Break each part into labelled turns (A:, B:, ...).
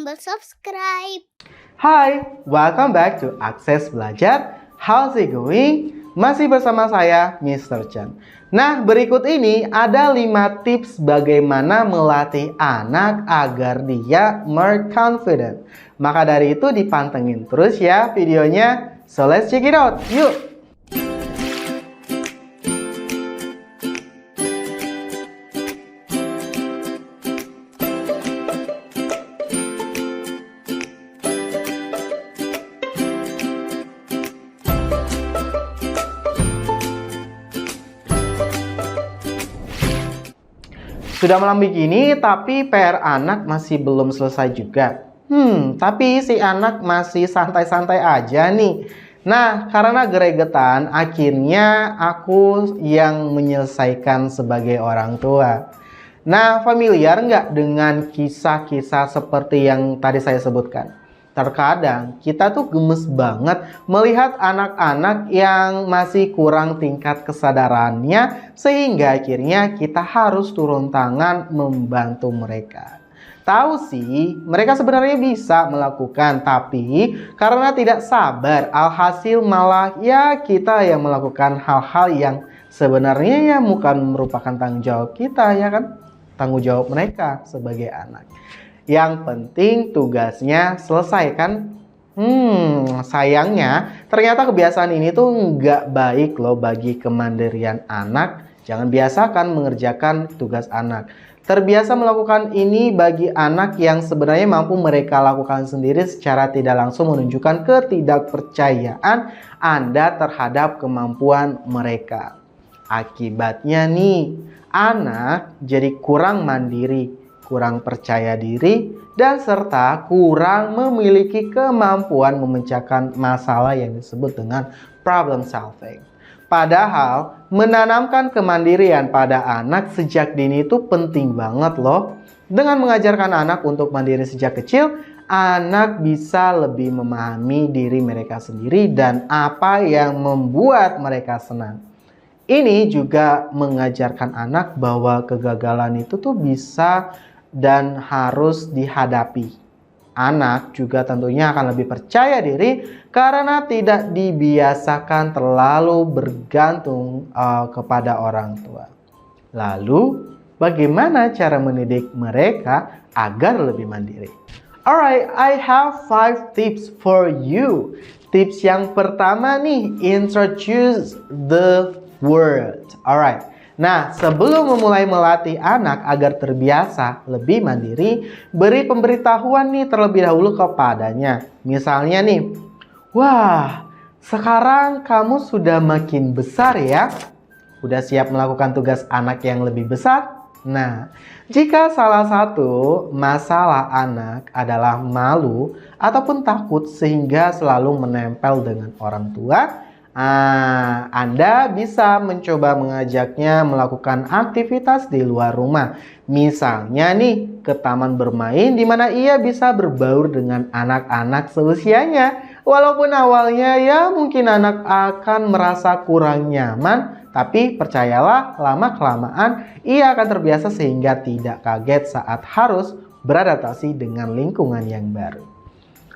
A: tombol subscribe.
B: Hai, welcome back to Akses Belajar. How's it going? Masih bersama saya, Mr. Chan. Nah, berikut ini ada 5 tips bagaimana melatih anak agar dia more confident. Maka dari itu dipantengin terus ya videonya. So let's check it out. Yuk! Sudah malam begini, tapi PR anak masih belum selesai juga. Tapi si anak masih santai-santai aja nih. Nah, karena gregetan, akhirnya aku yang menyelesaikan sebagai orang tua. Nah, familiar nggak dengan kisah-kisah seperti yang tadi saya sebutkan? Terkadang kita tuh gemes banget melihat anak-anak yang masih kurang tingkat kesadarannya, sehingga akhirnya kita harus turun tangan membantu mereka. Tahu sih, mereka sebenarnya bisa melakukan, tapi karena tidak sabar, alhasil malah ya kita yang melakukan hal-hal yang sebenarnya ya bukan merupakan tanggung jawab kita, ya kan? Tanggung jawab mereka sebagai anak. Yang penting tugasnya selesai kan? Sayangnya ternyata kebiasaan ini tuh nggak baik loh bagi kemandirian anak. Jangan biasakan mengerjakan tugas anak. Terbiasa melakukan ini bagi anak yang sebenarnya mampu mereka lakukan sendiri secara tidak langsung menunjukkan ketidakpercayaan Anda terhadap kemampuan mereka. Akibatnya nih, anak jadi kurang mandiri, kurang percaya diri, dan serta kurang memiliki kemampuan memecahkan masalah yang disebut dengan problem solving. Padahal menanamkan kemandirian pada anak sejak dini itu penting banget loh. Dengan mengajarkan anak untuk mandiri sejak kecil, anak bisa lebih memahami diri mereka sendiri dan apa yang membuat mereka senang. Ini juga mengajarkan anak bahwa kegagalan itu tuh bisa dan harus dihadapi. Anak juga tentunya akan lebih percaya diri karena tidak dibiasakan terlalu bergantung kepada orang tua. Lalu, bagaimana cara mendidik mereka agar lebih mandiri? Alright, I have 5 tips for you. Tips yang pertama nih, introduce the word. Alright. Nah, sebelum memulai melatih anak agar terbiasa lebih mandiri, beri pemberitahuan nih terlebih dahulu kepadanya. Misalnya nih, wah, sekarang kamu sudah makin besar ya? Udah siap melakukan tugas anak yang lebih besar? Nah, jika salah satu masalah anak adalah malu ataupun takut sehingga selalu menempel dengan orang tua, Anda bisa mencoba mengajaknya melakukan aktivitas di luar rumah. Misalnya nih, ke taman bermain di mana ia bisa berbaur dengan anak-anak seusianya. Walaupun awalnya ya mungkin anak akan merasa kurang nyaman, tapi percayalah lama-kelamaan ia akan terbiasa sehingga tidak kaget saat harus beradaptasi dengan lingkungan yang baru.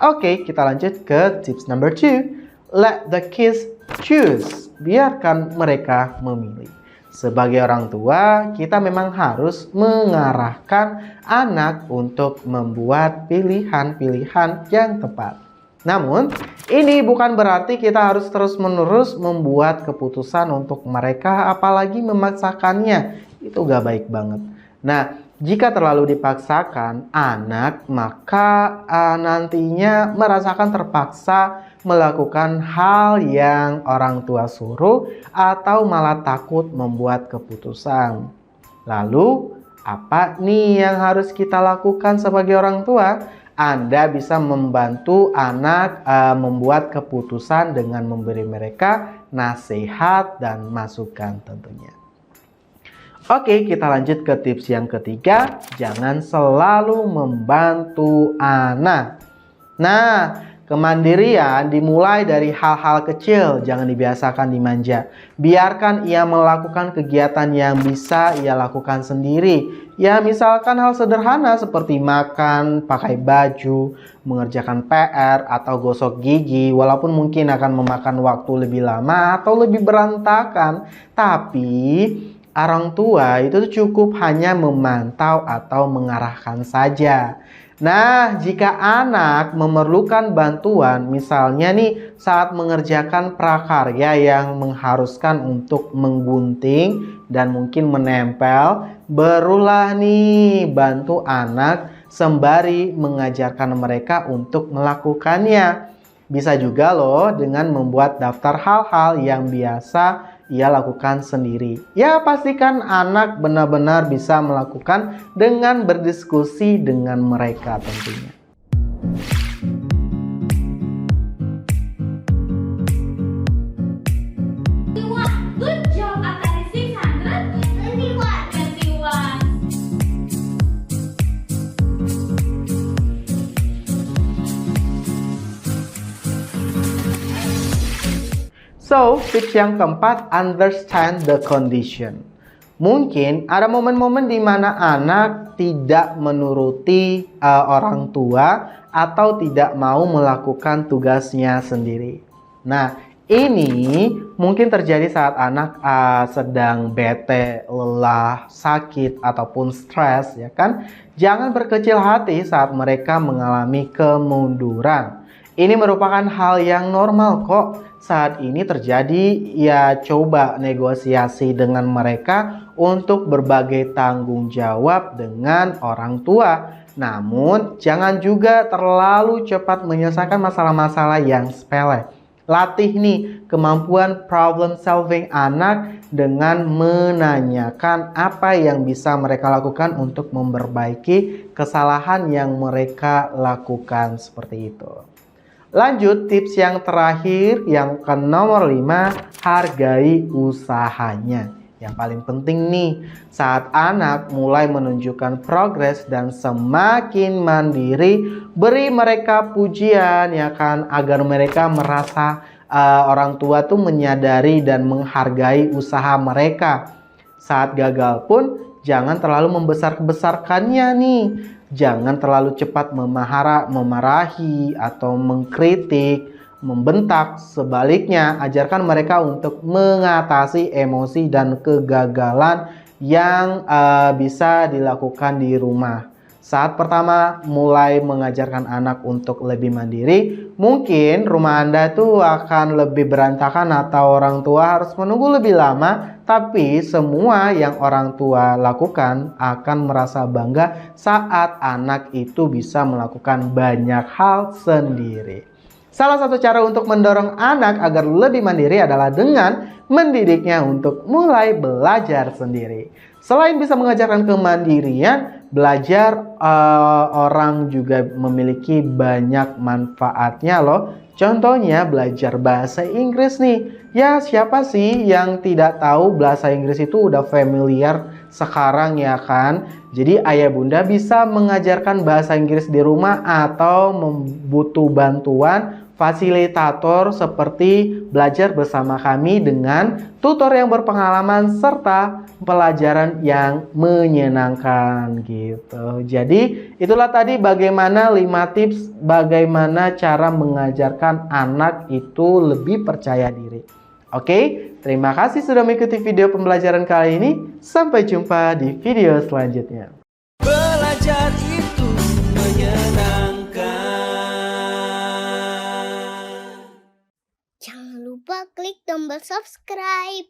B: Oke, kita lanjut ke tips number 2. Let the kids choose. Biarkan mereka memilih. Sebagai orang tua, kita memang harus mengarahkan anak untuk membuat pilihan-pilihan yang tepat. Namun, ini bukan berarti kita harus terus-menerus membuat keputusan untuk mereka, apalagi memaksakannya. Itu gak baik banget. Nah, jika terlalu dipaksakan anak, maka nantinya merasakan terpaksa melakukan hal yang orang tua suruh atau malah takut membuat keputusan. Lalu, apa nih yang harus kita lakukan sebagai orang tua? Anda bisa membantu anak membuat keputusan dengan memberi mereka nasihat dan masukan tentunya. Oke, kita lanjut ke tips yang ketiga. Jangan selalu membantu anak. Nah, Kemandirian dimulai dari hal-hal kecil, jangan dibiasakan dimanja. Biarkan ia melakukan kegiatan yang bisa ia lakukan sendiri. Ya, misalkan hal sederhana seperti makan, pakai baju, mengerjakan PR, atau gosok gigi, walaupun mungkin akan memakan waktu lebih lama atau lebih berantakan. Tapi orang tua itu cukup hanya memantau atau mengarahkan saja. Nah, jika anak memerlukan bantuan, misalnya nih saat mengerjakan prakarya yang mengharuskan untuk menggunting dan mungkin menempel, barulah nih bantu anak sembari mengajarkan mereka untuk melakukannya. Bisa juga loh dengan membuat daftar hal-hal yang biasa ia lakukan sendiri. Ya, pastikan anak benar-benar bisa melakukan dengan berdiskusi dengan mereka tentunya.
A: Good job, Atari 621.
B: So, tips yang keempat, understand the condition. Mungkin ada momen-momen di mana anak tidak menuruti orang tua atau tidak mau melakukan tugasnya sendiri. Nah, ini mungkin terjadi saat anak sedang bete, lelah, sakit, ataupun stres, ya kan? Jangan berkecil hati saat mereka mengalami kemunduran. Ini merupakan hal yang normal kok. Saat ini terjadi, ya coba negosiasi dengan mereka untuk berbagai tanggung jawab dengan orang tua. Namun, jangan juga terlalu cepat menyelesaikan masalah-masalah yang sepele. Latih nih kemampuan problem solving anak dengan menanyakan apa yang bisa mereka lakukan untuk memperbaiki kesalahan yang mereka lakukan seperti itu. Lanjut, tips yang terakhir, yang ke nomor 5, hargai usahanya. Yang paling penting nih, saat anak mulai menunjukkan progres dan semakin mandiri, beri mereka pujian ya kan, agar mereka merasa orang tua tuh menyadari dan menghargai usaha mereka. Saat gagal pun jangan terlalu membesar-besarkannya nih. Jangan terlalu cepat memarahi atau mengkritik, membentak. Sebaliknya, ajarkan mereka untuk mengatasi emosi dan kegagalan yang bisa dilakukan di rumah. Saat pertama mulai mengajarkan anak untuk lebih mandiri, mungkin rumah Anda tuh akan lebih berantakan atau orang tua harus menunggu lebih lama. Tapi semua yang orang tua lakukan akan merasa bangga saat anak itu bisa melakukan banyak hal sendiri. Salah satu cara untuk mendorong anak agar lebih mandiri adalah dengan mendidiknya untuk mulai belajar sendiri. Selain bisa mengajarkan kemandirian, belajar orang juga memiliki banyak manfaatnya loh. Contohnya belajar bahasa Inggris nih. Ya, siapa sih yang tidak tahu bahasa Inggris itu udah familiar sekarang ya kan? Jadi ayah bunda bisa mengajarkan bahasa Inggris di rumah atau membutuh bantuan fasilitator seperti belajar bersama kami dengan tutor yang berpengalaman serta pelajaran yang menyenangkan gitu. Jadi itulah tadi bagaimana 5 tips bagaimana cara mengajarkan anak itu lebih percaya diri. Oke, terima kasih sudah mengikuti video pembelajaran kali ini. Sampai jumpa di video selanjutnya.
C: Belajar itu menyenangkan.
D: Jangan lupa klik tombol subscribe.